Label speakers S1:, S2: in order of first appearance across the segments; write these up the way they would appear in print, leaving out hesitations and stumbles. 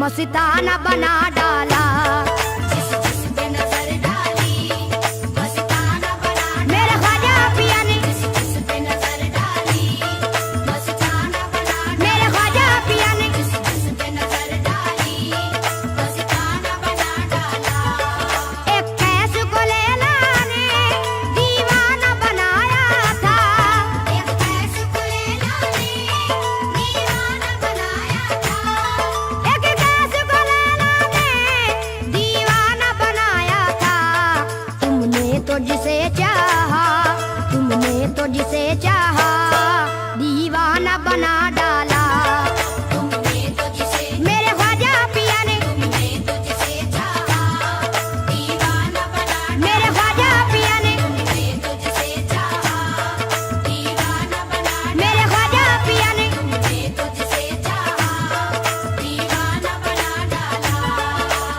S1: मस्ताना बना डाला। मेरे ख्वाजा पिया ने मेरे ख्वाजा पिया ने एक कैस को लैला ने दीवाना बनाया था। एक कैस को लैला ने दीवाना बनाया था। एक कैस को लैला ने दीवाना बनाया था। तुमने तो जिसे चाहा दीवाना बना डाला। मेरे ख्वाजा पिया ने मेरे ख्वाजा पिया ने मेरे ख्वाजा पिया ने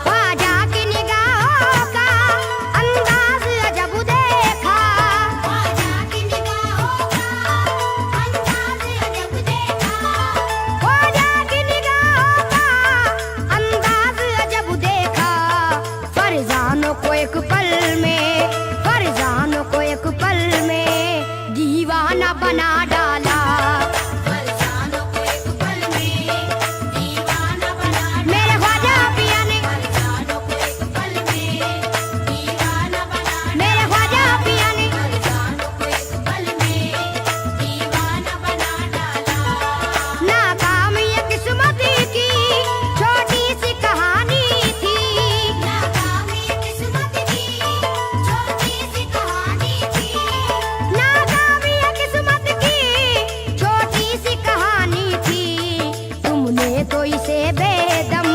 S1: ख्वाजा की निगाहों का अंदाज अजब देखा। ख्वाजा की निगाहों का अंदाज अजब देखा। ख्वाजा की निगाहों का अंदाज अजब देखा। फरजानों को एक पल में दीवाना बना डाला। मेरे ख्वाजा पिया ने मेरे ख्वाजा पिया ने नाकाम ये किस्मत की छोटी सी कहानी थी। नाकाम ये किस्मत की छोटी सी कहानी थी। नाकाम ये किस्मत की छोटी सी कहानी थी। तुमने तो इसे बेदम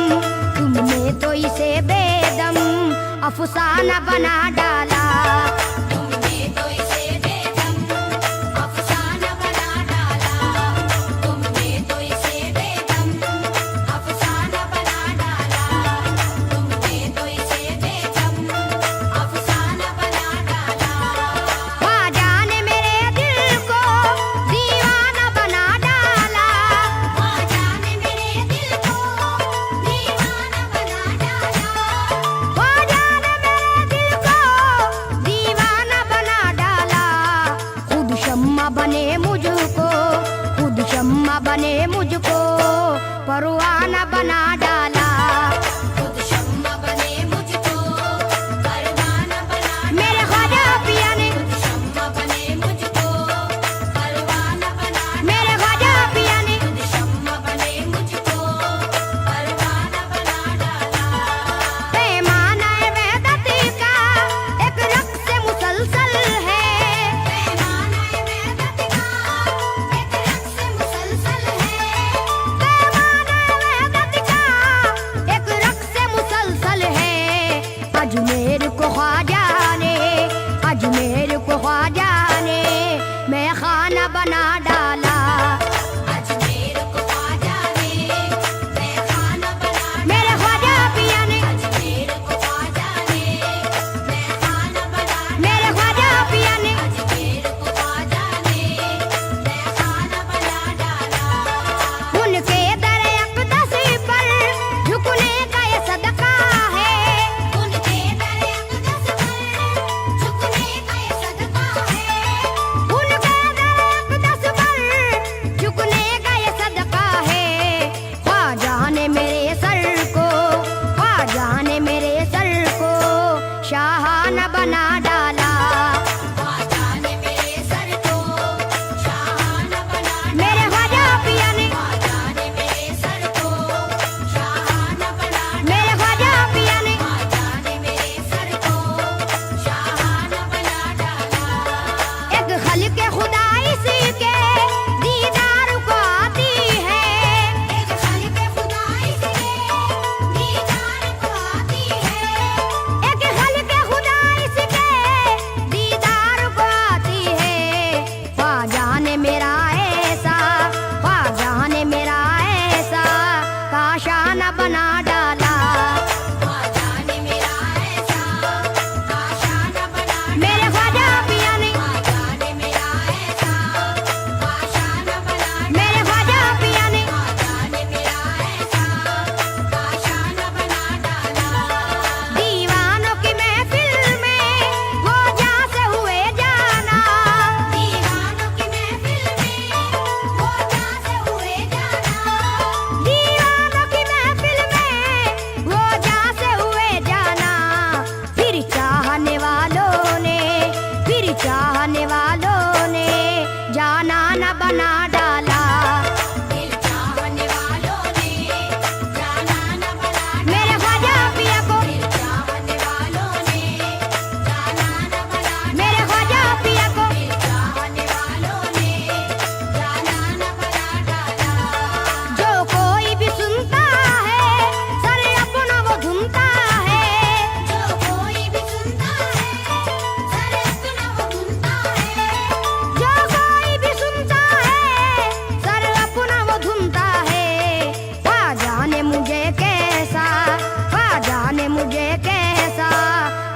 S1: अफसाना बना डाला। तुमने तो इसे बेदम अफसाना बना डाला। तुमने तो इसे बेदम अफसाना बना डाला। तुमने तो इसे बेदम अफसाना बना डाला। ख्वाजा ने मेरे दिल को दीवाना बना डाला। ख्वाजा ने मेरे दिल को दीवाना बना डाला। ख्वाजा ने मेरे दिल को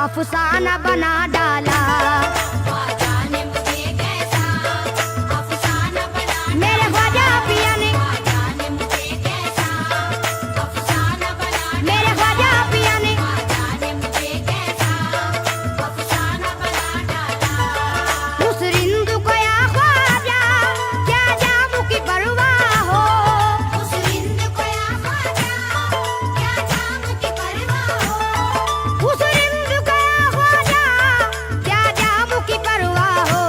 S1: अफसाना बना डाला।
S2: ख्वाजा ने मुझे कैसा अफसाना बना
S1: मेरे ख्वाजा पिया ने,
S2: ख्वाजा ने मुझे कैसा अफसाना बना
S1: मेरे ख्वाजा पिया ने,
S2: ख्वाजा ने मुझे कैसा अफसाना बना डाला।
S1: उस रिंद को या ख्वाजा क्या जाम की परवाह हो।
S2: उस रिंद को या ख्वाजा क्या जाम की परवाह हो।
S1: उस रिंद को या ख्वाजा क्या जाम की परवाह हो।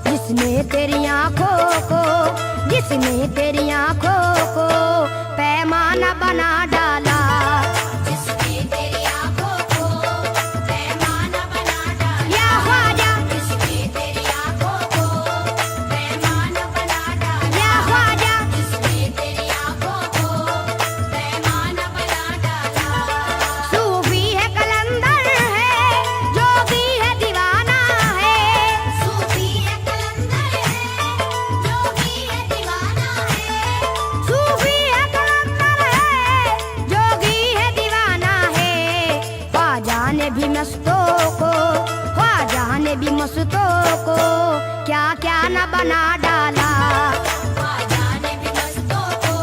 S1: जिसने तेरी आंखों को, जिसने तेरी आंखों को पैमाना बना डाला।
S2: जिसने तेरी आंखों को पैमाना बना डाला।
S1: या ख्वाजा,
S2: जिसने तेरी आंखों को पैमाना बना डाला।
S1: या ख्वाजा,
S2: जिसने तेरी आंखों को पैमाना बना डाला।
S1: सूफी है कलंदर है, जोगी है दीवाना है।
S2: सूफी है कलंदर है, जोगी है दीवाना है।
S1: सूफी है कलंदर है, जोगी है दीवाना है। ख्वाजा ने भी मस्तों को, ख्वाजा ने भी मस्तों को क्या क्या न बना डाला।
S2: ख्वाजा ने भी मस्तों को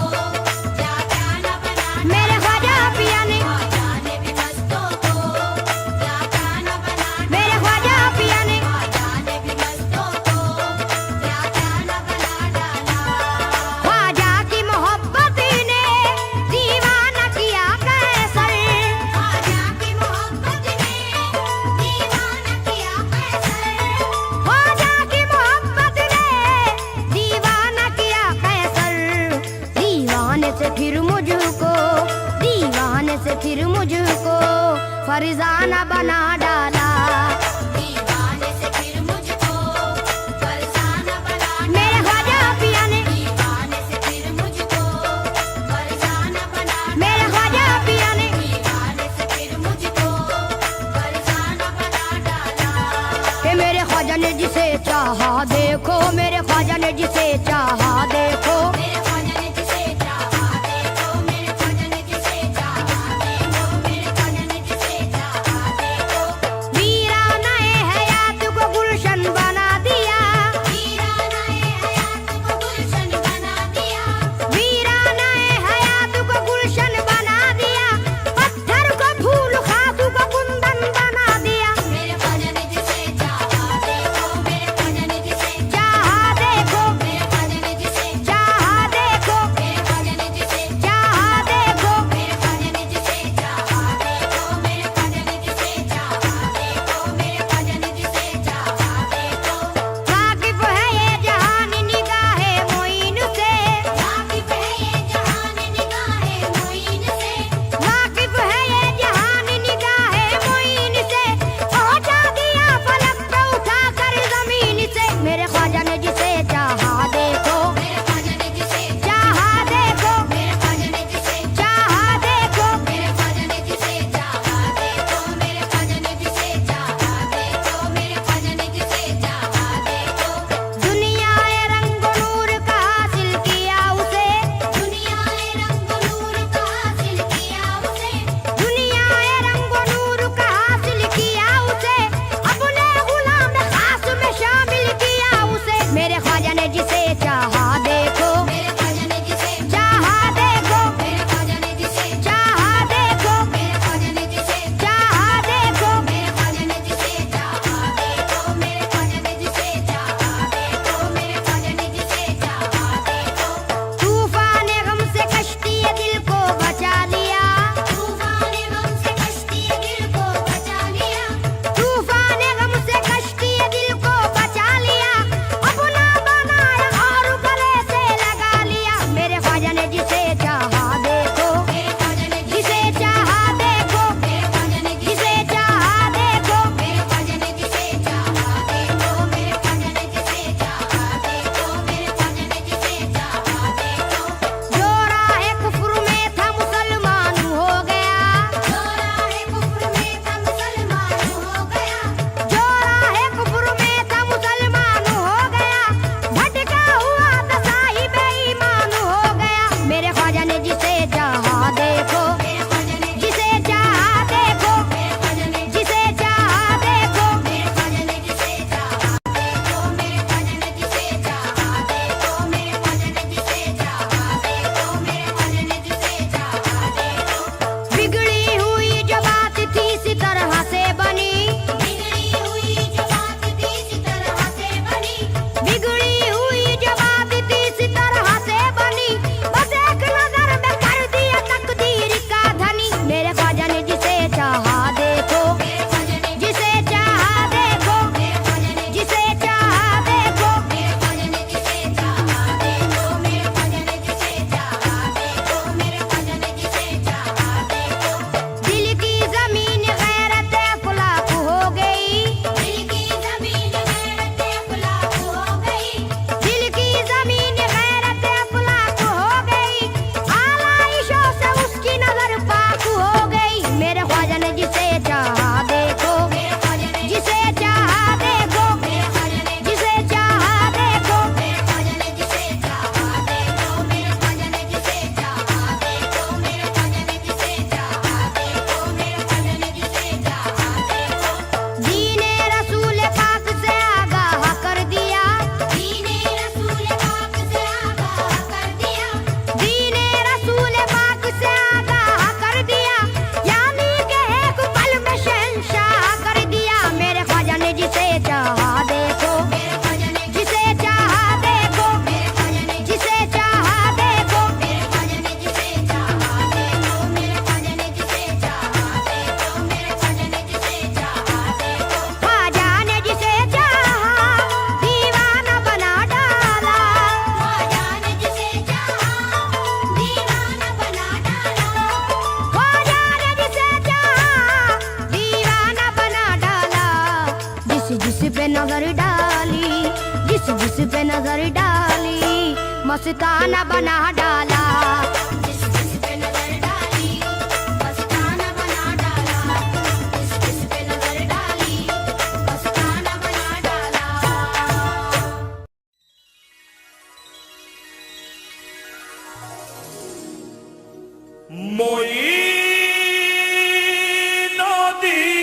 S2: क्या क्या न बना डाला।
S1: मेरे ख्वाजा पिया ने,
S2: ख्वाजा ने भी मस्तों को क्या क्या न बना डाला।
S1: मेरे ख्वाजा पिया ने,
S2: ख्वाजा ने भी मस्तों को क्या क्या न बना डाला।
S1: ख्वाजा की मोहब्बत ने दीवाना किया कैसर।
S2: ख्वाजा की मोहब्बत ने दीवाना किया कैसर।
S1: ख्वाजा की मोहब्बत ने दीवाना किया कैसर। दीवाने से फिर मुझको, दीवाने से फिर मुझको फरजाना बना डाला।
S2: दीवाने से फिर मुझको फरसाना बना डाला।
S1: मेरे ख्वाजा पिया ने,
S2: दीवाने से फिर मुझको फरसाना बना डाला।
S1: मेरे ख्वाजा पिया ने,
S2: दीवाने से फिर मुझको फरसाना बना डाला।
S1: कि मेरे ख्वाजा ने जिसे चाहा देखो, मेरे ख्वाजा ने जिसे चाहा देखो।
S2: मेरे ख्वाजा ने जिसे चाहा देखो। मेरे ख्वाजा ने जिसे चाहा देखो। मेरे ख्वाजा ने जिसे चाहा देखो।
S1: वीरानाए हयात को गुलशन बना दिया।
S2: वीरानाए हयात को गुलशन बना दिया।
S1: वीरानाए हयात को गुलशन बना दिया। पत्थर को फूल खातू को कुंदन बना दिया।
S2: मेरे ख्वाजा ने जिसे चाहा देखो। मेरे ख्वाजा ने जिसे
S1: चाहा देखो,
S2: मेरे ख्वाजा ने जिसे
S1: चाहा देखो, पे नजर डाली मस्ताना बना डाला।
S2: जिस जिस पे नजर डाली मस्ताना बना डाला। जिस जिस पे नजर डाली मस्ताना बना डाला।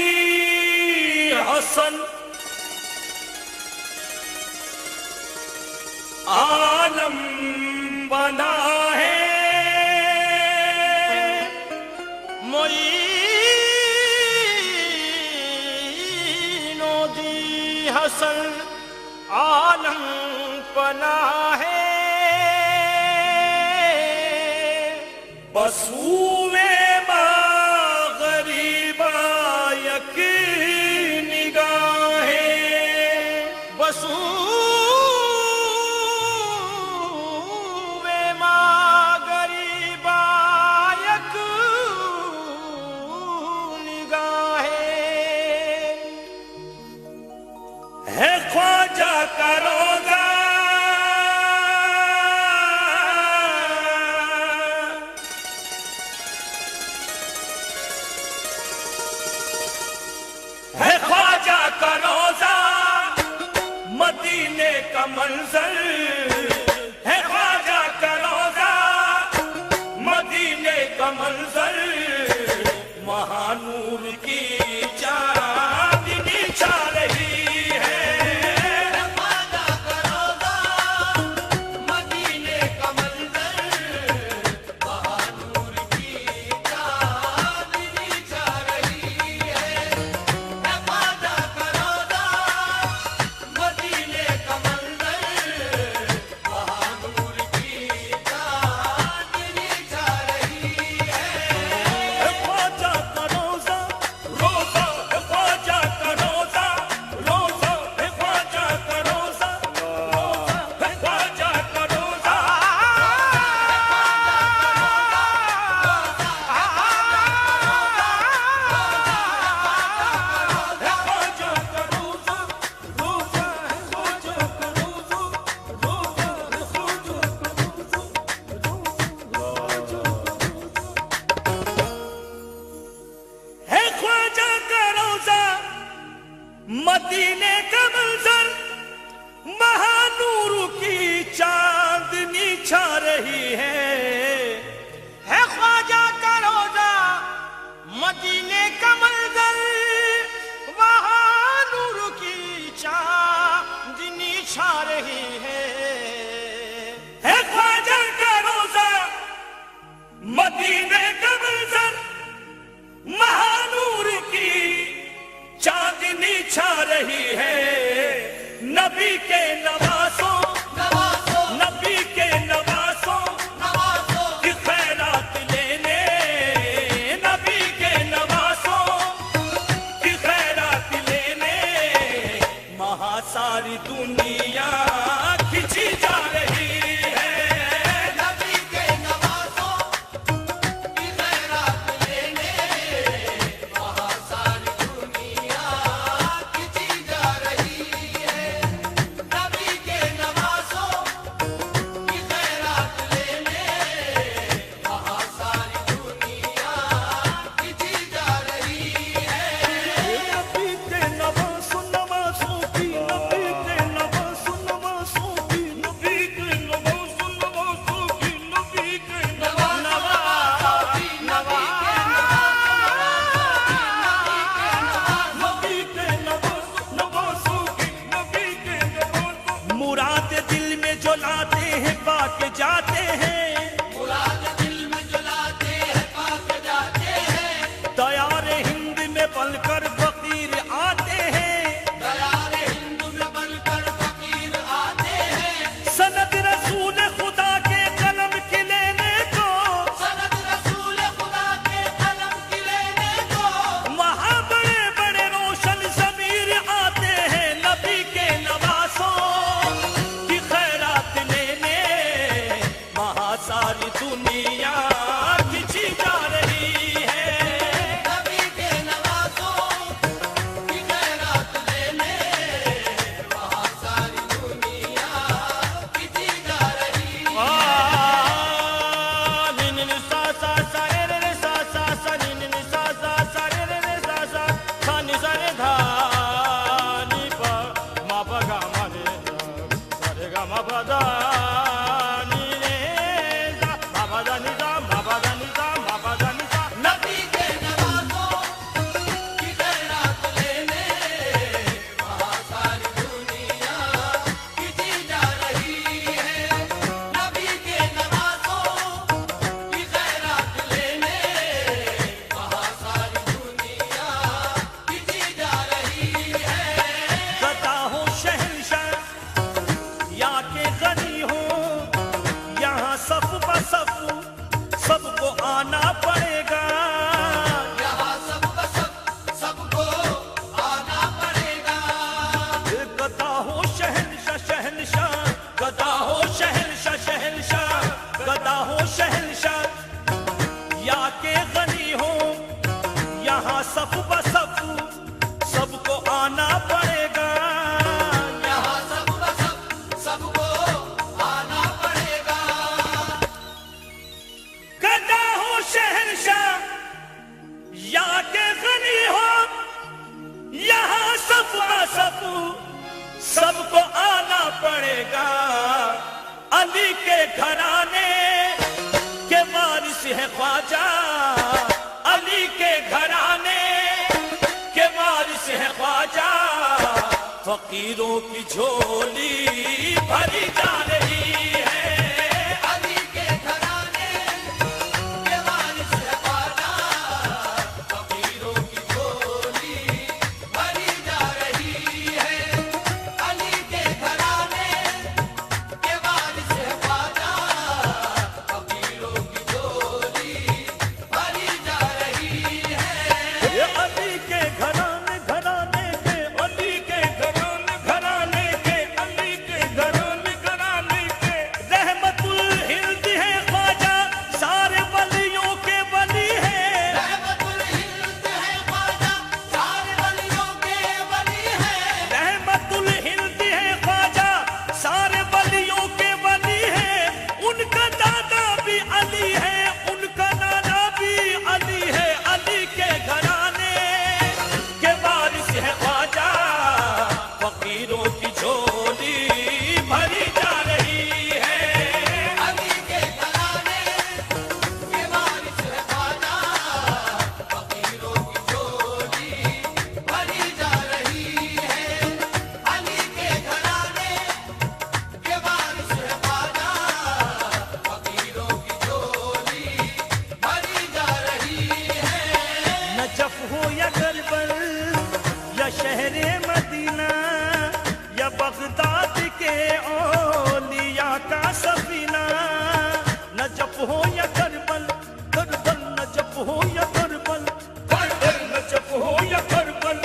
S3: मोइनुद्दीन हसन आलम बना है। मोइनुद्दीन हसन आलम बना है। बसूवे गरीबा यक निगाहें बसूवे गरीबा यक निगाहें है ख्वाजा का रोजा है ख्वाजा का रोजा मदीने का मंजर है ख्वाजा का रोजा मदीने का मंजर महानूर की चांदनी छा रही है। ख्वाजा का रोजा मदीने का मंजर महानूर की चांदनी छा रही है। ख्वाजा का रोजा मदीने का मंजर महानूर की चांदनी छा रही है। ख्वाजा का रोजा रोजा ख्वाजा का रोजा रोजा ख्वाजा का रोजा रोजा ख्वाजा का रोजा ख्वाजा का रोजा रोजा ख्वाजा का रोजा रोजा ख्वाजा है ख्वाजा का रोजा मदीने का मंजर महानूर की चांदनी छा रही है। ख्वाजा का रोजा मदीने का मंजर महानूर की चांदनी छा रही है। ख्वाजा का रोजा मदीने का मंजर महानूर की चांदनी छा रही है। नबी के नवासों नबी के नवासों की खैरात लेने नबी के नवासों की खैरात लेने महासारी दुनिया खिंची जा रही है। नबी के नवासों की खैरात लेने महासारी दुनिया खिंची जा रही है। नबी के नवासों की खैरात लेने महासारी दुनिया खिंची जा रही है। नबी के नवासों की नबी के नवासों रहेगा। अली के घराने के वारिस है ख्वाजा, अली के घराने के वारिस है ख्वाजा। फकीरों की झोली भरी जा रही है।
S4: अली के घराने के वारिस है ख्वाजा, फकीरों की झोली भरी जा रही है। अली के घराने के वारिस है ख्वाजा, फकीरों की झोली भरी जा रही है।
S3: ये अली के घराने घराने के, अली के घराने घराने के, अली के घराने घराने के रहमतुल हिंद है ख्वाजा, सारे वलियों के वली है।
S4: रहमतुल हिंद है ख्वाजा, सारे वलियों के वली है।
S3: रहमतुल हिंद है ख्वाजा, सारे वलियों के वली है। उनका दादा भी अली है, उनका नाना भी अली है। अली के घराने के वारिस है ख्वाजा, फकीरों की झोली भरी जा रही है।
S4: अली के घराने के वारिस है ख्वाजा, फकीरों की झोली भरी जा रही है। अली के घराने के वारिस है ख्वाजा, फकीरों की झोली भरी जा रही है।
S3: नजफ हो या करबल या शहरे मदीना या बगदाद के औलिया का सफीना। नजफ हो या करबल, करबल नजफ हो या करबल, करबल नजफ हो या करबल,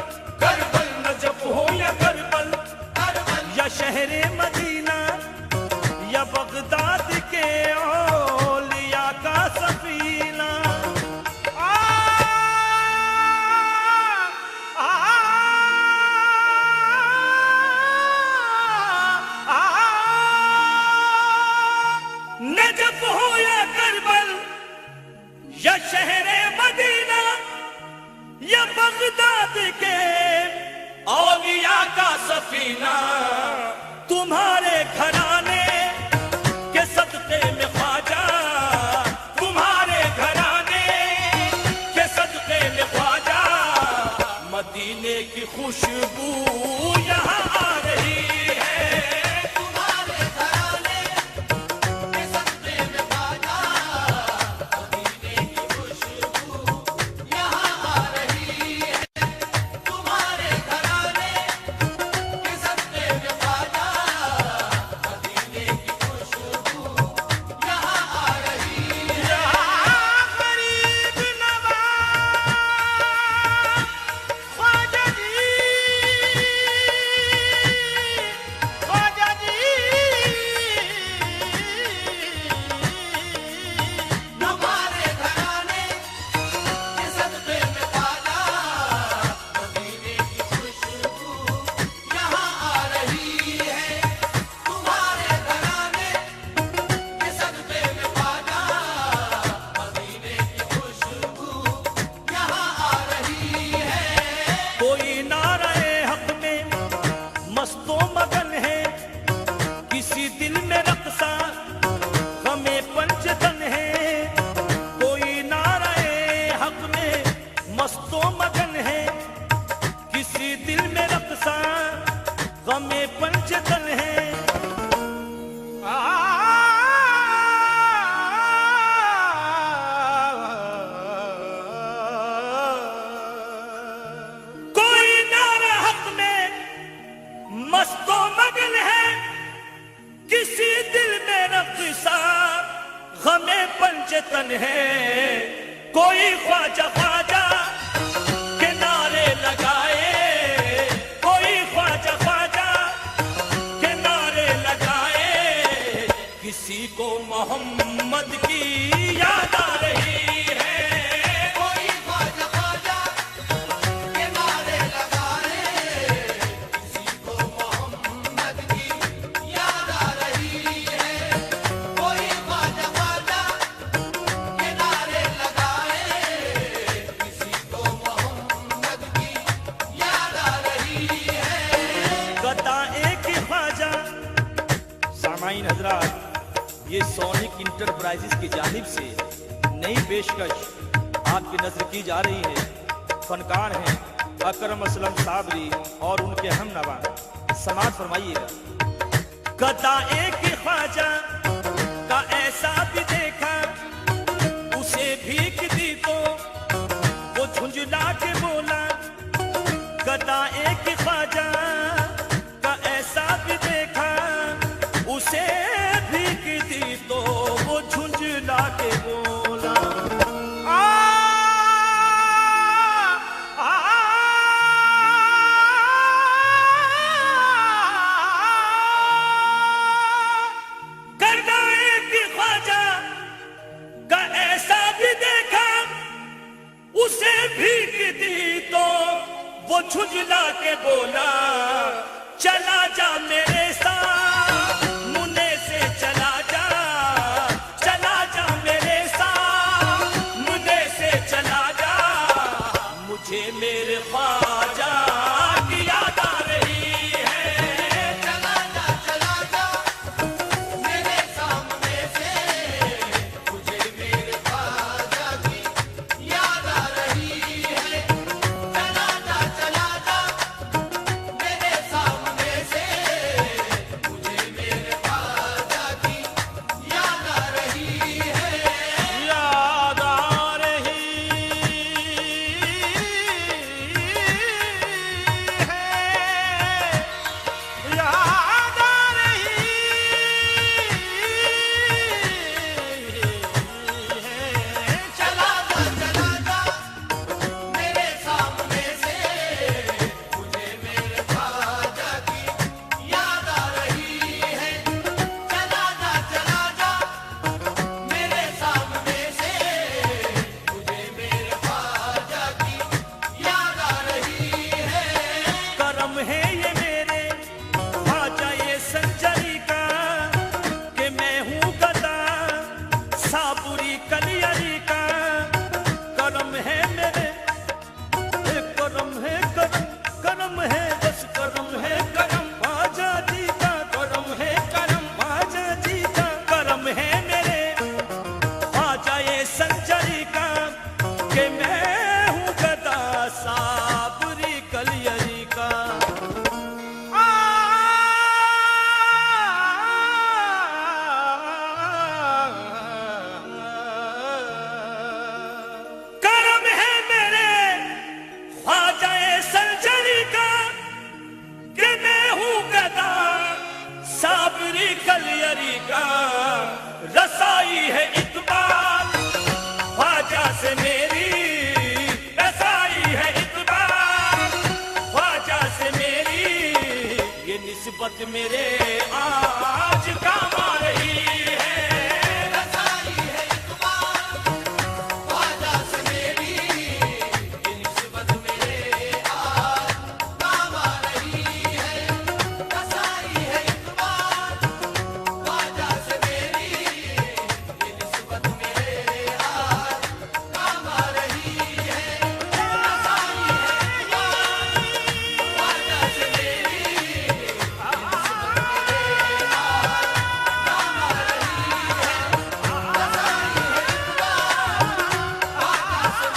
S3: करबल नजफ हो या करबल, या शहरे मदीना या बगदाद के औलिया का सफीना। नजफ हो या करबल या शहरे मदीना या बगदाद के औलिया का सफीना। तुम्हारे घराने के सदके में ख्वाजा, तुम्हारे घराने के सदके में ख्वाजा। मदीने की खुशबू यहाँ आ रही है।
S4: तुम्हारे घराने के सदके में ख्वाजा, मदीने की खुशबू यहाँ आ रही है। तुम्हारे घराने के सदके में ख्वाजा, मदीने की खुशबू यहाँ आ रही है।
S3: गरीब नवाज ख्वाजा जी, ख्वाजा जी।
S4: तुम्हारे घराने के सदके में ख्वाजा, मदीने की खुशबू यहाँ आ रही है। तुम्हारे घराने के सदके में ख्वाजा, मदीने की खुशबू यहाँ आ रही है।
S3: कोई नाराए हक में मस्तो मगन है, किसी दिल में रक्सा हमें पंचतन है। कोई नाराए हक में मस्तो मगन है, किसी दिल में रक्सा हमें पंचतन है। कोई नारा हक में मस्तो मगन है, किसी दिल में रक्सा गमे पंचतन है। कोई ख्वाजा ख्वाजा के नारे लगाए, कोई ख्वाजा ख्वाजा के नारे लगाए। किसी को मोहम्मद की याद आ रही है।
S4: कोई ख्वाजा ख्वाजा के नारे लगाए, किसी को मोहम्मद की याद आ रही है। कोई ख्वाजा ख्वाजा के नारे लगाए, किसी को मोहम्मद की याद आ रही है।
S3: गदा एक ख्वाजा सामीन हजरात, ये सोनिक इंटरप्राइजेस की जानिब से नई पेशकश आपकी नजर की जा रही है। फनकार हैं अकरम असलम साबरी और उनके हमनवा। समाज फरमाइएगा। गदा एक ख्वाजा का ऐसा भी देखा, उसे भीख दी तो वो झुंझला के बोला। गदा एक ख्वाजा का ऐसा भी देखा, उसे भीख दी तो वो झुंझला के बोला। गदा एक ख्वाजा का ऐसा भी देखा, उसे भीख दी तो वो झुंझला के बोला। चला जा मेरे साथ मुन्ने से, चला जा, चला जा मेरे साथ मुन्ने से, चला जा। मुझे मेरे ख्वाजा की याद आ रही है।
S4: चला जा मेरे सामने से, मुझे मेरे ख्वाजा की याद आ रही है। चला जा मेरे सामने से, मुझे मेरे ख्वाजा की याद आ रही है।
S3: याद आ रही है, याद आ रही है।
S4: चला जा मेरे सामने से, मुझे मेरे ख्वाजा की याद आ रही है। चला जा मेरे सामने से, मुझे मेरे ख्वाजा की याद आ रही है।
S3: करम है ये मेरे ख्वाजा ये संजरी का, कि मैं हूँ गदा साबुरी कलियरी का। करम है मेरे, करम है, करम है, बस करम है, करम ख्वाजा जी का। करम है, करम ख्वाजा जी का। करम है मेरे ख्वाजा ये संजरी का, कि मैं हूँ गदा साबुरी कलियरी का। करम है मेरे ख्वाजा संजरी का, कि मैं हूँ गदा साबरी कलियरी का। रसाई है इकबाल ख्वाजा से मेरी, रसाई है इकबाल ख्वाजा से मेरी। ये निस्बत मेरे आज काम आ रही है।
S4: रसाई है इकबाल ख्वाजा से मेरी, ये निस्बत मेरे आज काम आ रही है। रसाई है इकबाल ख्वाजा से मेरी, ये निस्बत मेरे आज काम आ रही है। रसाई है इकबाल ख्वाजा से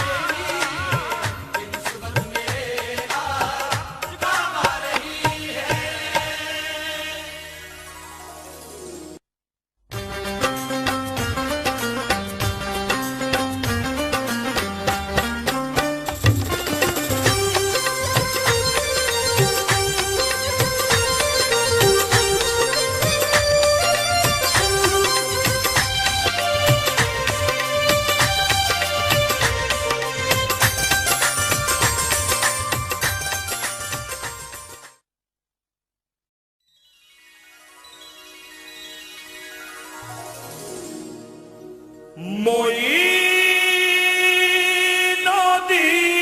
S4: मेरी,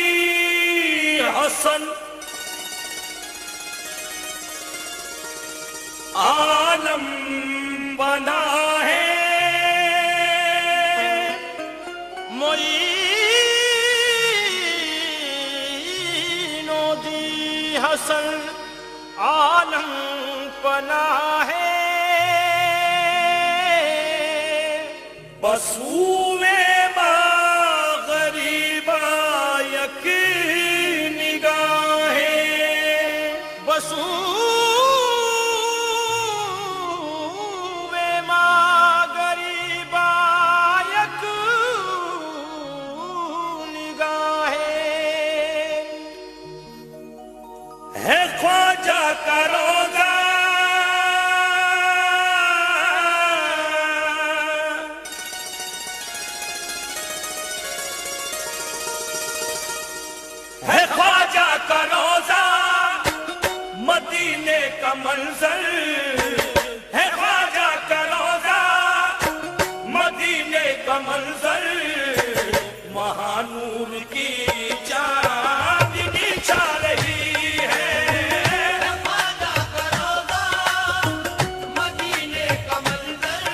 S3: मोइनुद्दीन हसन आलम बना है। मोइनुद्दीन हसन आलम बना है। बसूवे गरीबा यक निगाहे
S5: बसूवे गरीबा यक निगाहे
S3: है ख्वाजा का रोजा है ख्वाजा का रोजा मदीने का मंजर है ख्वाजा का रोजा मदीने का मंजर महानूर की चांदनी छा रही है
S4: ख्वाजा का रोज़ा मदीने का मंजर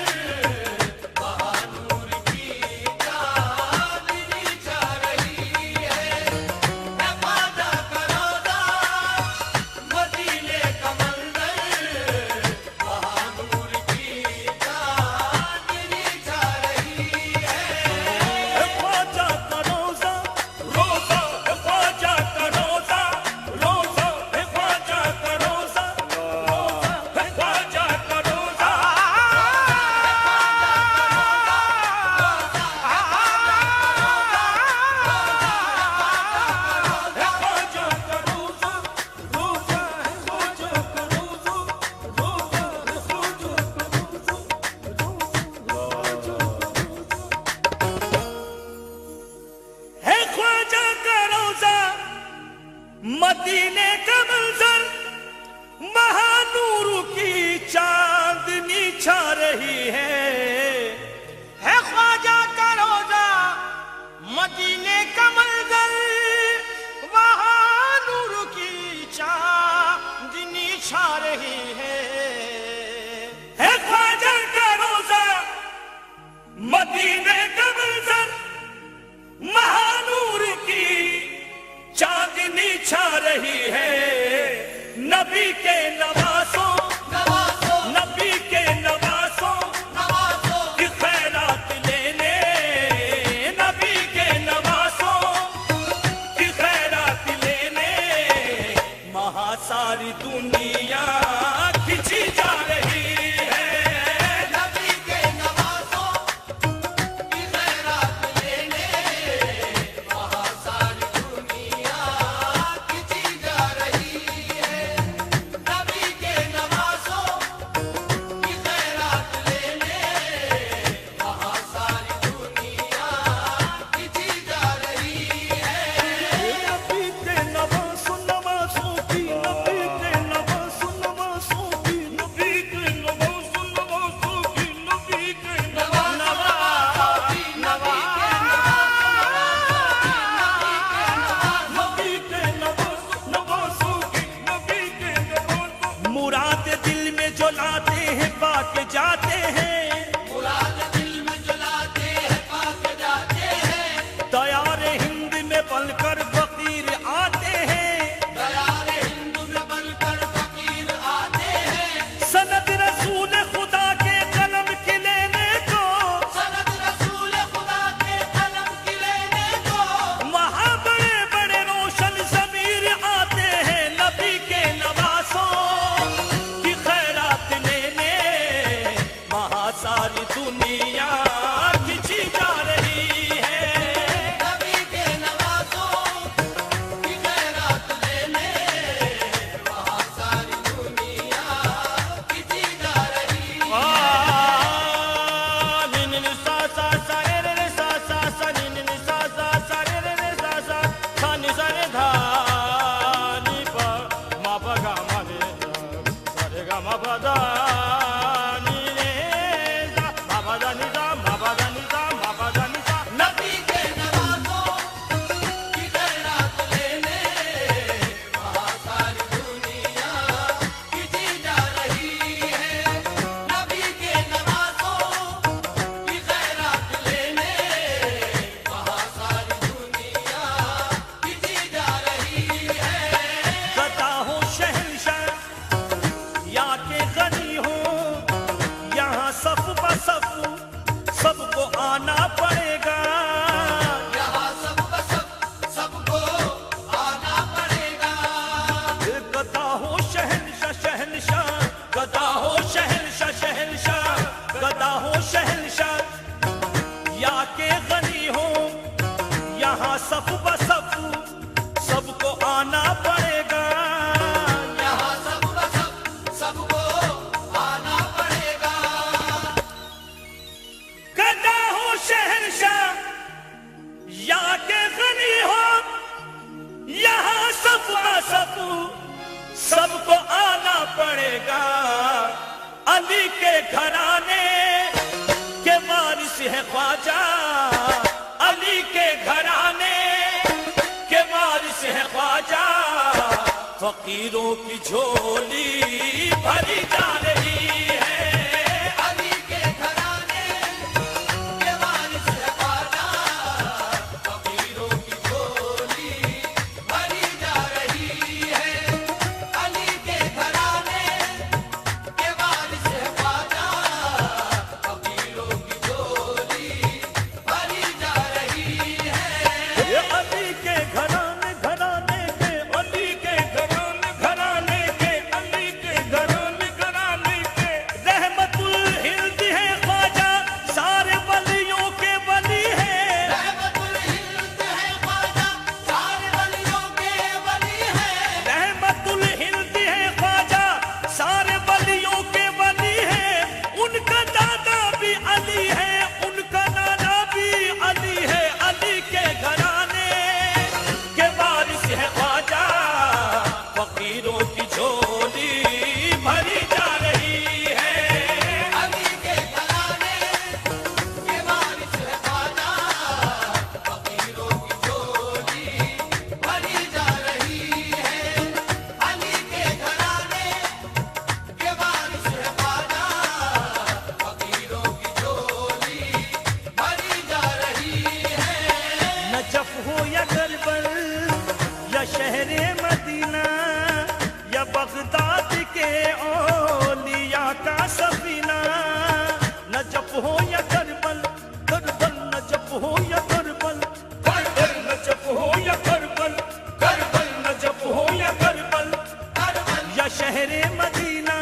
S4: बहानूर की चांदनी छा रही है ख्वाजा का रोज़ा मदीने का मंजर बहानूर की चांदनी छा रही है
S3: ख्वाजा का रोजा रोजा ख्वाजा का रोजा रोजा ख्वाजा का रोजा रोजा ख्वाजा का रोजा ख्वाजा का रोजा रोजा ख्वाजा का रोजा रोजा ख्वाजा है ख्वाजा का रोजा मदीने का मंजर महानूर की चांदनी छा रही है
S5: ख्वाजा का रोजा मदीने का मंजर वहाँ नूर की चांदनी छा रही है
S3: ख्वाजा का रोजा मदीने का मंजर महानूर की चांदनी छा रही है नबी के नवासों
S4: नवाज़ों
S3: नबी के नवासों
S4: नवाज़ों
S3: की खैरात लेने नबी के नवासों की खैरात लेने महासारी दुनिया खिंची जा रही है
S4: नबी के नवाज़ों की खैरात लेने वहाँ सारी दुनिया खिंची जा रही है नबी के नवाज़ों की खैरात लेने वहाँ सारी दुनिया खिंची जा रही है
S3: नबी के नवासों नवासों की नबी के नवासों नवासों की नबी के नवासों नवासों की नबी के नबी के नवासों नवासों की नबी के नवासों मुराद दिल में जो लाते हैं पाके जाते हैं
S4: मुराद दिल में जलाते हैं पाक जाते हैं
S3: तैयार हिंद में बनकर फकीर आते हैं
S4: दयारे हिंदू में बनकर फकीर आते हैं
S3: सनद रसूल खुदा के कलम की लेने को
S4: सनद रसूल खुदा के कलम की लेने को
S3: वहाँ बड़े बड़े रोशन ज़मीर आते हैं नबी के नवासों की खैरात लेने वहाँ रहेगा। अली के घराने के वारिस है ख्वाजा, अली के घराने के वारिस है ख्वाजा। फकीरों की झोली भरी जा रही है।
S4: अली के घराने के वारिस है ख्वाजा, फकीरों की झोली भरी जा रही है। अली के घराने के वारिस है ख्वाजा, फकीरों की झोली भरी जा रही है।
S3: ये अली के घराने घराने के, अली के घराने घराने के, अली के घराने घराने के रहमतुल हिंद है ख्वाजा, सारे वलियों के वली है।
S4: रहमतुल हिंद है ख्वाजा, सारे वलियों के वली है।
S3: रहमतुल हिंद है ख्वाजा, सारे वलियों के वली है। उनका दादा भी अली है, उनका नाना भी अली है। अली के घराने के वारिस है ख्वाजा, फकीरों की झोली भरी जा रही है।
S4: अली के घराने के वारिस है ख्वाजा, फकीरों की झोली भरी जा रही है। अली के घराने के वारिस है ख्वाजा, फकीरों की झोली भरी जा रही है।
S3: नजफ हो या करबल या शहरे मदीना या बगदाद के औलिया का सफीना। नजफ हो या करबल, करबल नजफ हो या करबल, करबल नजफ हो या करबल, करबल नजफ हो या करबल, या शहरे मदीना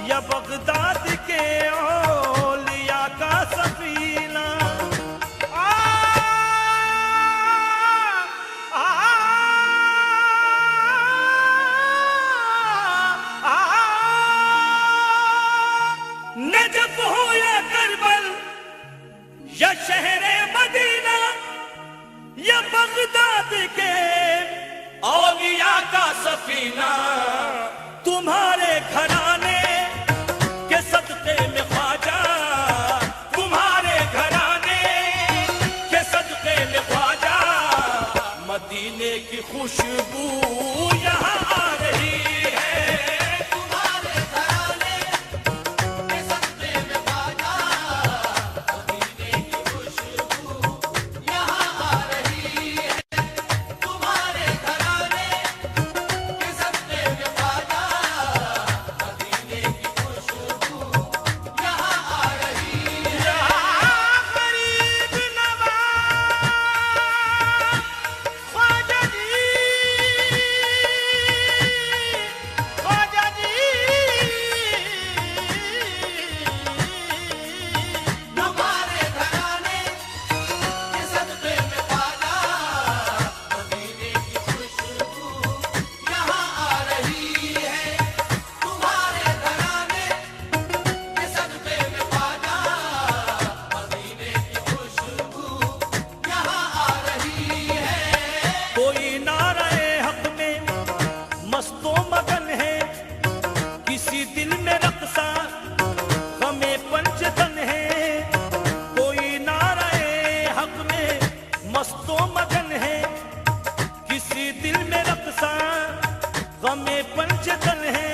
S3: या बगदाद के औलिया का सफीना। नजफ हो या करबल या शहरे मदीना या बगदाद के औलिया का सफीना। तुम्हारे घराने के सदक़े में ख्वाजा, तुम्हारे घराने के सदक़े में ख्वाजा। मदीने की खुशबू यहाँ आ रही है।
S4: तुम्हारे घराने के सदक़े में ख्वाजा, मदीने की खुशबू यहाँ आ रही है। तुम्हारे घराने के सदक़े में ख्वाजा, मदीने की खुशबू यहाँ आ रही है।
S5: गरीब नवाज ख्वाजा जी, ख्वाजा जी।
S4: तुम्हारे घराने के सदक़े में ख्वाजा, मदीने की खुशबू यहाँ आ रही है। तुम्हारे घराने के सदक़े में ख्वाजा, मदीने की खुशबू यहाँ आ रही है।
S3: कोई नारे हक में मस्तो मगन है, किसी दिल में रक्सा हमें पंचतन है। कोई नारे हक में मस्तो मगन है, किसी दिल में रक्सा हमें पंचतन है।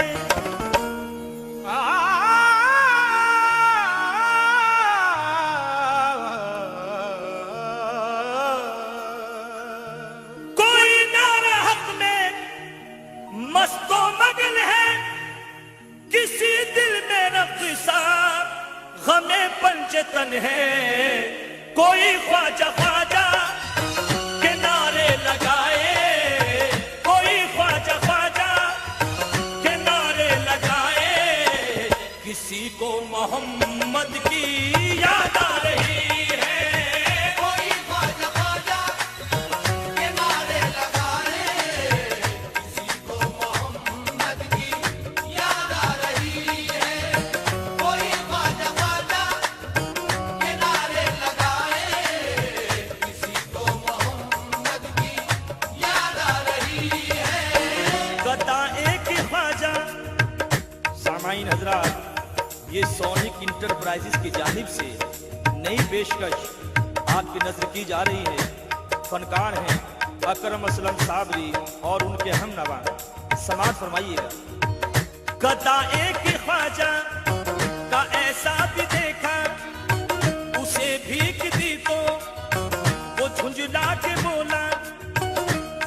S3: कोई नारा हक में मस्तो मगन है, किसी दिल में रक्सा गमे पंचतन है। कोई ख्वाजा ख्वाजा के नारे लगाए, कोई ख्वाजा ख्वाजा के नारे लगाए। किसी को मोहम्मद की याद आ रही है।
S4: कोई ख्वाजा ख्वाजा के नारे लगाए, किसी को मोहम्मद की याद आ रही है। कोई ख्वाजा ख्वाजा के नारे लगाए, किसी को मोहम्मद की याद आ रही है।
S3: गदा एक ख्वाजा सामाईन हजरात, ये सोनिक इंटरप्राइजेस की जानिब से नई पेशकश आपकी नजर की जा रही है। फनकार हैं अकरम असलम साबरी और उनके हमनवा, समाज फरमाइएगा। गदा एक ख्वाजा का ऐसा भी देखा, उसे भीख दी तो वो झुंझला के बोला।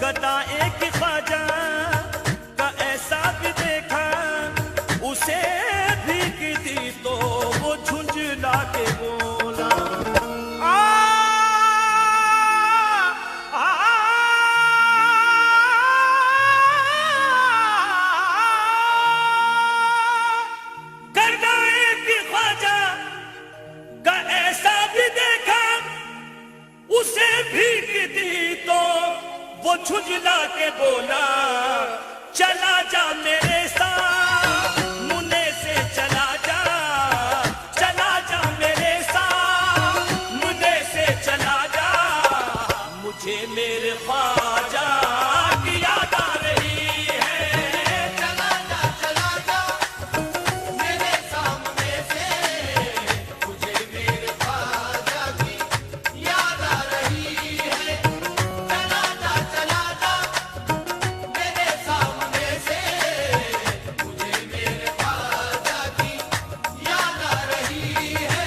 S3: गदा एक ख्वाजा का ऐसा भी देखा, उसे भीख दी तो वो झुंझला के बोला। गदा एक ख्वाजा का ऐसा भी देखा, उसे भीख दी तो वो झुंझला के बोला। चला जा मेरे साथ मुन्ने से, चला जा, चला जा मेरे साथ मुन्ने से, चला जा। मुझे मेरे ख्वाजा की याद आ रही है।
S4: चला जा मेरे सामने से, मुझे मेरे ख्वाजा की याद आ रही है। चला जा मेरे सामने से, मुझे मेरे ख्वाजा की याद आ रही है।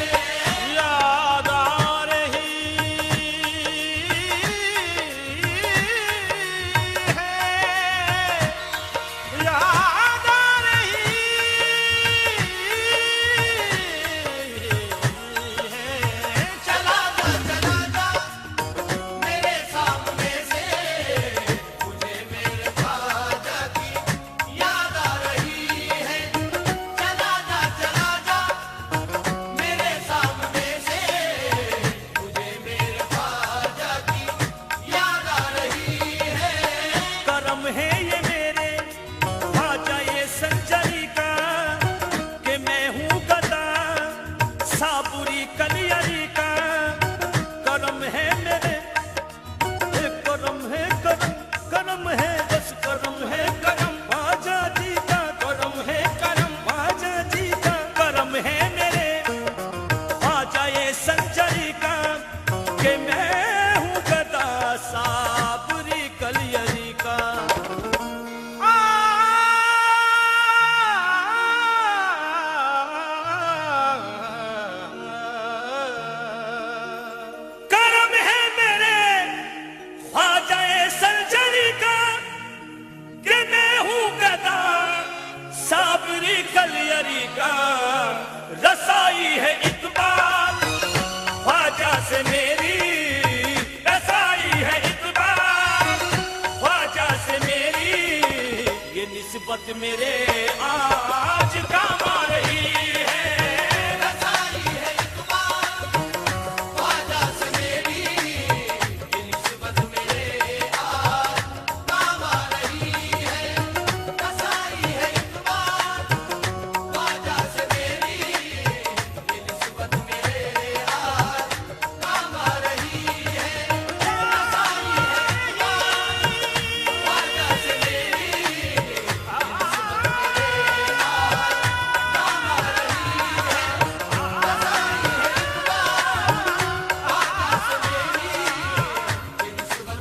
S3: याद आ रही है, याद आ रही है।
S4: चला जा मेरे सामने से, मुझे मेरे ख्वाजा की याद आ रही है। चला जा मेरे सामने से, मुझे मेरे ख्वाजा की याद आ रही है।
S3: करम है ये मेरे ख्वाजा ये संजरी का, कि मैं हूँ गदा साबुरी कलियरी का। करम है मेरे, करम है, करम है, बस करम है, करम ख्वाजा जी का। करम है, करम ख्वाजा जी का। करम है मेरे ख्वाजा ये संजरी का, कि मैं हूँ गदा साबुरी कलियरी का। करम है मेरे ख्वाजा ये संजरी का, कि मैं हूँ गदा साबरी कलियरी का। रसाई है इकबाल ख्वाजा से मेरी, रसाई है इकबाल ख्वाजा से मेरी। ये निस्बत मेरे आज काम आ रही है।
S4: रसाई है इकबाल ख्वाजा से मेरी, ये निस्बत मेरे आज काम आ रही है। रसाई है इकबाल ख्वाजा से मेरी, ये निस्बत मेरे आज काम आ रही है। रसाई है इकबाल ख्वाजा से मेरी, ये निस्बत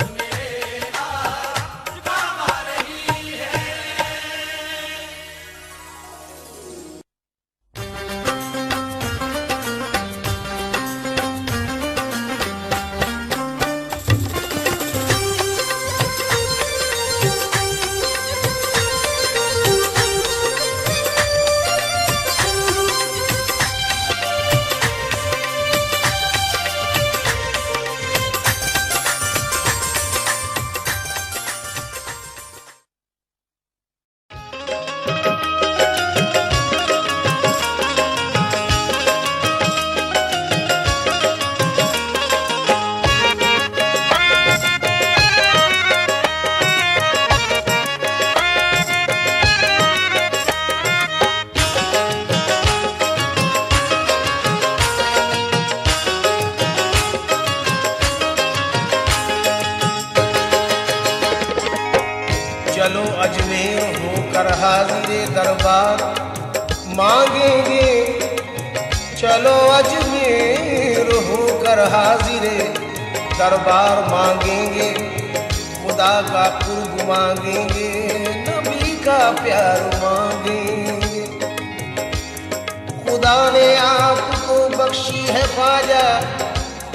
S6: चलो अजमेर होकर हाजिर दरबार, मांगेंगे चलो अजमेर होकर हाजिरे दरबार मांगेंगे, खुदा का कुर्ब मांगेंगे, नबी का प्यार मांगेंगे। खुदा ने आपको बख्शी है ख्वाजा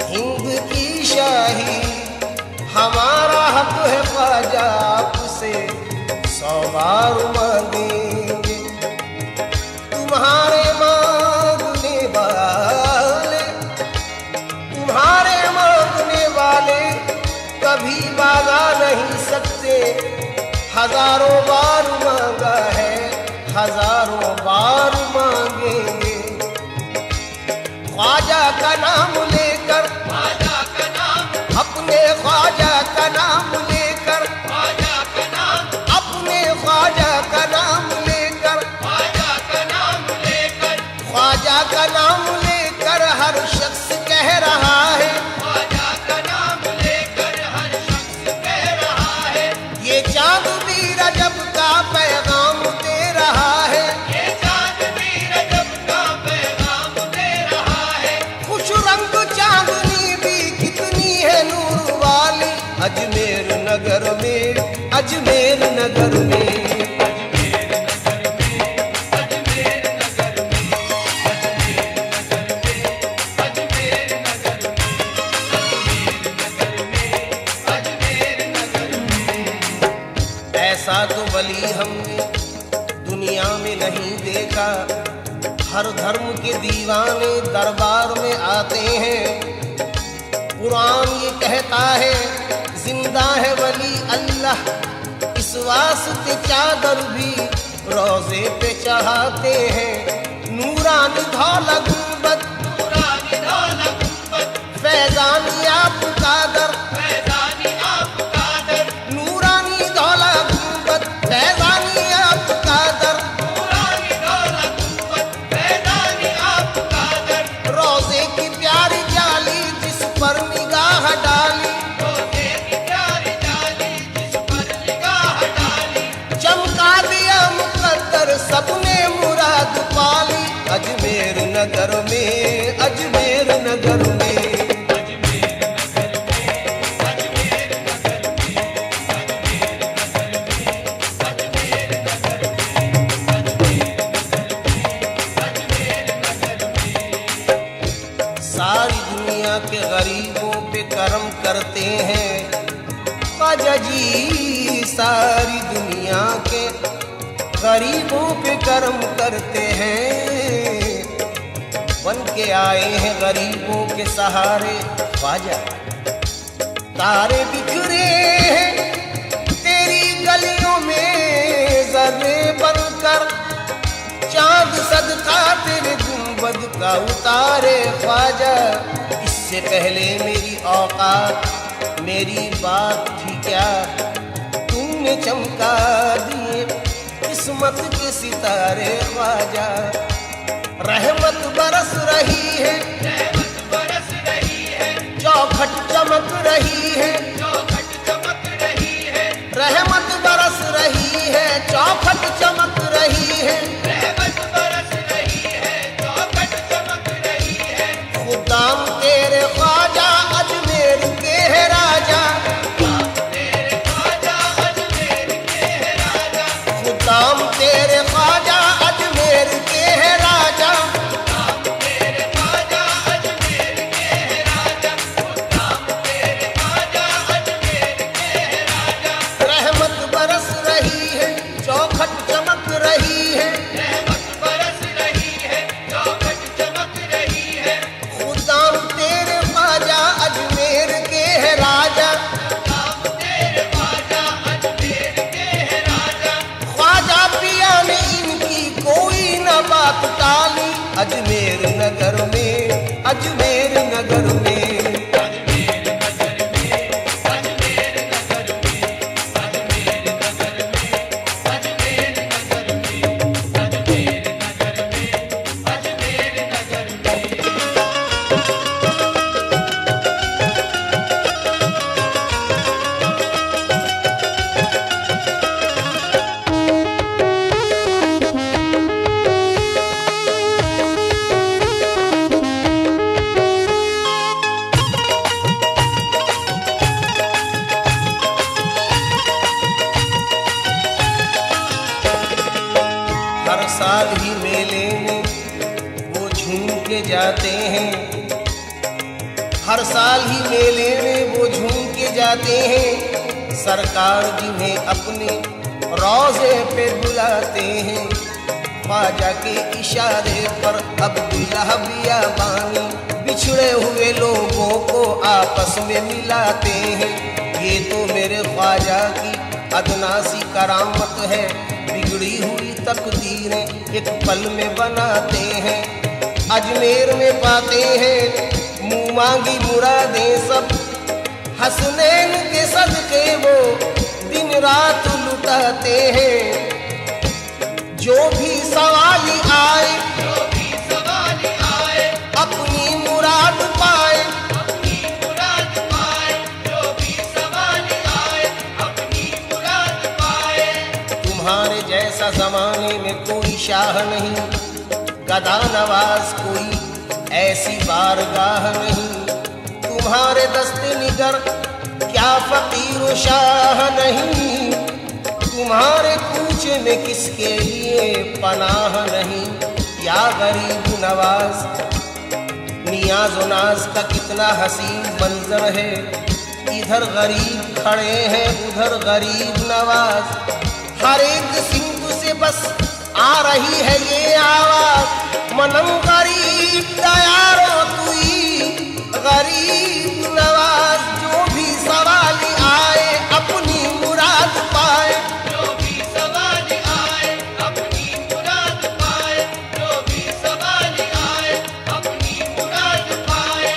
S6: हिंद की शाही, हमारा हक है ख्वाजा आपसे 100 बार मांगेंगे। तुम्हारे मांगने वाले, तुम्हारे मांगने वाले कभी मांगा नहीं सकते, हजारों बार मांगा है, हजारों बार मांगेंगे। ख्वाजा का नाम लेकर,
S4: ख्वाजा का नाम,
S6: अपने ख्वाजा का नाम लेकर,
S4: ख्वाजा का नाम,
S6: अपने ख्वाजा का नाम लेकर,
S4: ख्वाजा का नाम लेकर,
S6: ख्वाजा का नाम लेकर हर शख्स कह रहा है,
S4: ख्वाजा का नाम लेकर हर शख्स कह रहा है।
S6: ये चांद भी रजब का पैगाम दे रहा है,
S4: ये चांद भी रजब का पैगाम दे रहा है।
S6: खुश रंग चांदनी भी कितनी है नूर वाली, अजमेर नगर में, अजमेर नगर में। ऐसा तो वली हमने दुनिया में नहीं देखा, हर धर्म के दीवाने दरबार में आते हैं। कुरान ये कहता है जिंदा है वली अल्लाह, इस वास्ते चादर भी रोजे पे चढ़ाते हैं। नूरानी धौला गुंबद,
S4: नूरानी धौला गुंबद,
S6: फैजानी आप कादर,
S4: फैजानी आप कादर,
S6: नूरानी धौला गुंबद, फैजानी आप कादर,
S4: नूरानी धौला गुंबद, फैजानी आप कादर।
S6: रोजे की प्यारी जाली जिस पर निगाह डाली,
S4: रोजे की प्यारी डाली जिस पर निगाह डाली,
S6: चमका दिया मुकद्दर सबने मुराद पाली। अजमेर नगर में, अजमेर नगर में, सारी दुनिया के गरीबों पे करम करते हैं ख्वाजा जी, सारी दुनिया के गरीबों पे करम करते हैं। बन के आए हैं गरीबों के सहारे ख्वाजा, तारे बिखरे हैं तेरी गलियों में ज़र्रे बनकर, चांद सदका तेरे गुंबद का उतारे ख्वाजा। इससे पहले मेरी औकात, मेरी बात थी क्या, तुमने चमका दिए किस्मत के सितारे ख्वाजा। रहमत बरस रही है,
S4: रहमत बरस रही है,
S6: चौखट चमक रही है,
S4: चौखट चमक रही है,
S6: रहमत बरस रही है, चौखट चमक रही है।
S4: रहमत बरस रही है, चौखट चमक रही है।
S6: खुदाम तेरे ख्वाजा अजमेर के है राजा,
S4: तेरे ख्वाजा अजमेर के है राजा,
S6: खुदाम तेरे ख्वाजा अजमेर के है राजा।
S4: तेरे ख्वाजा अजमेर के है राजा, नाम तेरे ख्वाजा अजमेर के है राजा।
S6: रहमत बरस रही है, चौखट चमक रही है,
S4: रहमत बरस रही है, चौखट चमक रही है।
S6: खुदाम तेरे ख्वाजा अजमेर के है राजा।
S4: नाम तेरे ख्वाजा अजमेर के है राजा।
S6: ख्वाजा पिया ने इनकी कोई न बात टाली, अजमेर नगर में, अजमेर नगर में। साल ही मेले में वो झूम के जाते हैं, हर साल ही मेले में वो झूम के जाते हैं। सरकार जिन्हें अपने रोजे पे बुलाते हैं, ख्वाजा के इशारे पर अब्दुल्लाह बियाबानी बिछड़े हुए लोगों को आपस में मिलाते हैं। ये तो मेरे ख्वाजा की अदना सी करामत है, बिगड़ी हुई तकदीरें एक पल में बनाते हैं। अजमेर में पाते हैं मुँह मांगी मुरादें सब, हसनैन के सदके वो दिन रात लुटाते हैं। जो भी सवाली आए,
S4: जो भी सवाल आए,
S6: अपनी मुराद पाए,
S4: अपनी मुराद पाए। जो भी सवाल आए, अपनी मुराद पाए।
S6: तुम्हारे जैसा जमाने में कोई शाह नहीं, गदा नवाज कोई ऐसी बारगाह नहीं। तुम्हारे दस्ते निगर क्या फकीर शाह नहीं, तुम्हारे कूचे में किसके लिए पनाह नहीं। या गरीब नवाज, नियाज़ व नाज का कितना हसीन मंजर है। इधर गरीब खड़े हैं, उधर गरीब नवाज। हर एक सिंधु से बस आ रही है ये आवाज, मनम गरीब दयारो तुई गरीब नवाज। जो भी सवाल आए, अपनी मुराद पाए,
S4: जो भी सवाल आए, अपनी मुराद पाए। जो भी सवाल आए, अपनी मुराद पाए।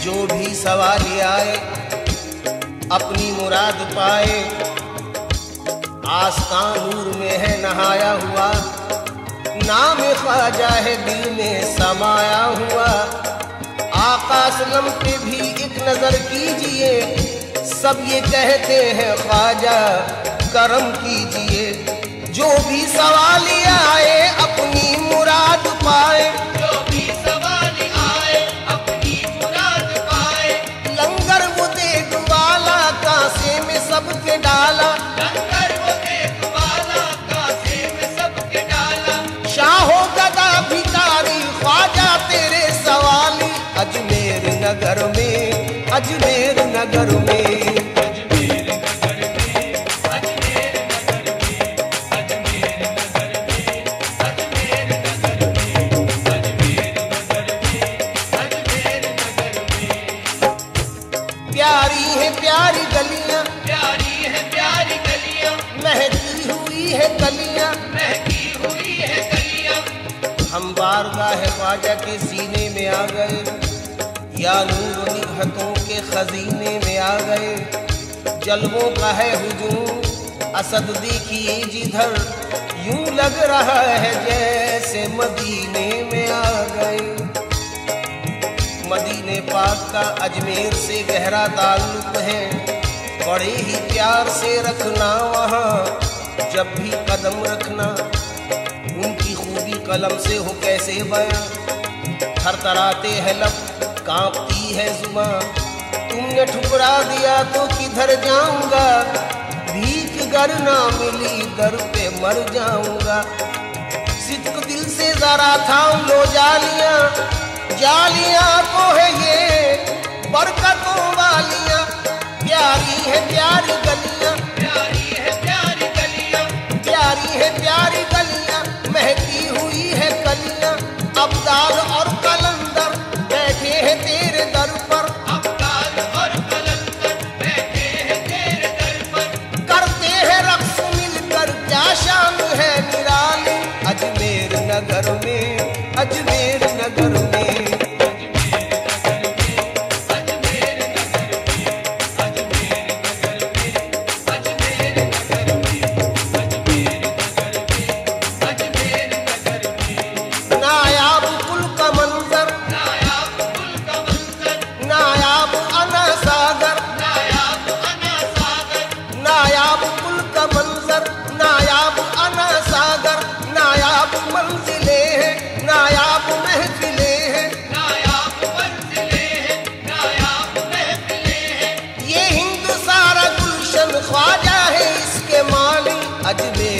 S6: जो भी सवाल आए, अपनी मुराद पाए। आस्तां नूर में है नहाया हुआ, नाम ख्वाजा है दिल में समाया हुआ। आका सल्लम पे भी एक नजर कीजिए, सब ये कहते हैं ख्वाजा करम कीजिए। जो भी सवाल आए, अपनी मुराद पाए।
S4: जो भी सवाल आए, अपनी मुराद पाए।
S6: लंगर वो देख वाला कांसे में सबके डाला,
S4: लंगर वो देख वाला कासे में सबके डाला।
S6: शाहो गदा भिखारी ख्वाजा तेरे सवाली। अजमेर नगर में, अजमेर नगर में,
S4: अजमेर नगर में, अजमेर नगर में, अजमेर नगर में, अजमेर नगर में, अजमेर नगर में, अजमेर नगर में।
S6: प्यारी है प्यारी गलियां,
S4: प्यारी है प्यारी गलियां,
S6: महकी हुई है कलियां।
S4: महकी हुई है गलियां।
S6: हम बारगाह ख्वाजा के सीने में आ गए, या नूर निभतों के खजीने में आ गए। जलवों का है हुजूम, असद देखिए जिधर, यूं लग रहा है जैसे मदीने में आ गए। मदीने पाक का अजमेर से गहरा ताल्लुक है, बड़े ही प्यार से रखना वहाँ जब भी कदम रखना। उनकी खूबी कलम से हो कैसे बयां, थरथराते हैं लब, कांपती है जुबां। तुमने ठुकरा दिया तो किधर जाऊंगा, भीख गर ना मिली दर पे मर जाऊंगा। सिद्क दिल से जरा थाम लो जालियां, जालियां तो है ये बरकतों वालियां। प्यारी है प्यारी गलियां,
S4: प्यारी है प्यारी गलियां,
S6: प्यारी है प्यारी गलियां, महकी हुई है कलियां। अब्दाल और कलंदर बैठे हैं तेरे दर पर,
S4: अब्दाल और कलंदर बैठे हैं तेरे दर पर।
S6: करते हैं रक्स मिलकर, क्या शान है निराली। अजमेर नगर में, अजमेर नगर में,
S4: अजमेर नगर में, अजमेर नगर में, अजमेर नगर में, अजमेर नगर में, अजमेर नगर में।
S6: नायाब कुल का मंजर,
S4: नायाब कुल का मंजर,
S6: नायाब अना सागर,
S4: नायाब अना सागर।
S6: नायाब कुल का मंजर, नायाब अना सागर। नायाब मंजिले हैं, नायाब महफिले हैं।
S4: नायाब मंजिलें हैं, नायाब महफिलें हैं।
S6: ये हिंद सारा गुलशन ख्वाजा है इसके माली। अजमेर